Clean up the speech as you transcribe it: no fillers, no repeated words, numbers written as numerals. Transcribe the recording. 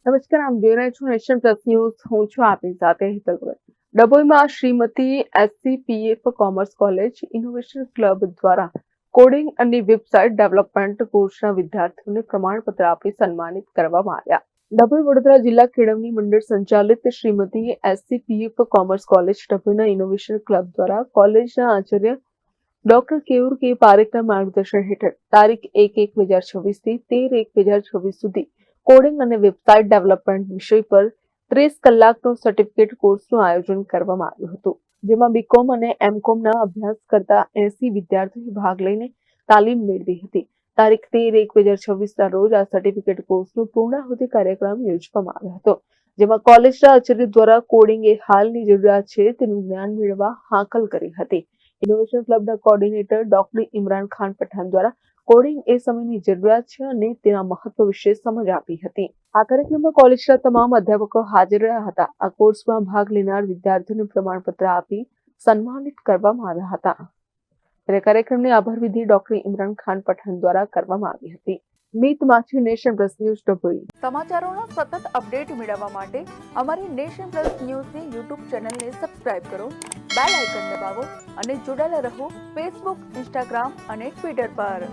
નમસ્કાર, આપ જોઈ રહ્યા છો નેશન પ્લસ ન્યૂઝ. હું છું આપની સાથે હેતલ ભગત. ડભોઈમાં Shrimati SCPF commerce college innovation club દ્વારા કોડિંગ અને વેબસાઇટ ડેવલપમેન્ટ કોર્સના વિદ્યાર્થીઓને પ્રમાણપત્ર આપી સન્માનિત કરવામાં આવ્યા. ડભોઈ વડોદરા જિલ્લા કેળવણી મંડળ સંચાલિત શ્રીમતી SCPF કોમર્સ કોલેજ ડભોઈના ઇનોવેશન ક્લબ દ્વારા કોલેજના આચાર્ય ડોક્ટર કેયુર કે પારેખના માર્ગદર્શન હેઠળ તારીખ 1/1/2026 થી 13/1/2026 સુધી કોડિંગ અને વેબસાઇટ ડેવલપમેન્ટ વિષય પર 30 કલાકનો સર્ટિફિકેટ કોર્સનું આયોજન કરવામાં આવ્યું હતું, જેમાં બીકોમ અને એમકોમના અભ્યાસ કરતા 80 વિદ્યાર્થીઓએ ભાગ લઈને તાલીમ મેળવી હતી. તારીખ 13/1/2026ના રોજ આ સર્ટિફિકેટ કોર્સનો પૂર્ણાહુતિ કાર્યક્રમ યોજવામાં આવ્યો હતો, જેમાં કોલેજના આચાર્ય દ્વારા કોડિંગ એ હાલની જરૂરિયાત છે તેનું જ્ઞાન મેળવવા હાકલ કરી હતી. ઇનોવેશન ક્લબના કોર્ડિનેટર ડોક્ટર ઇમરાન ખાન પઠાણ દ્વારા કોડિંગ એ સમયની જરૂરિયાત છે અને તેના મહત્વ વિશે સમજ આપી હતી. આ કાર્યક્રમમાં કોલેજના તમામ અધ્યાપકો હાજર રહ્યા હતા. આ કોર્સમાં ભાગ લેનાર વિદ્યાર્થીઓને પ્રમાણપત્ર આપી સન્માનિત કરવામાં આવ્યા હતા. ત્યારે કાર્યક્રમની આભાર વિધિ ડોક્ટર ઇમરાન ખાન પઠાણ દ્વારા કરવામાં આવી હતી. મીત માછી, નેશન પ્લસ ન્યૂઝ ડભોઈ. સમાચારોના સતત અપડેટ મેળવવા માટે અમારી નેશન પ્લસ ન્યૂઝની યુટ્યુબ ચેનલને સબસ્ક્રાઇબ કરો, બેલ આઇકન દબાવો અને જોડાયેલા રહો ફેસબુક, ઇન્સ્ટાગ્રામ અને ટ્વિટર પર.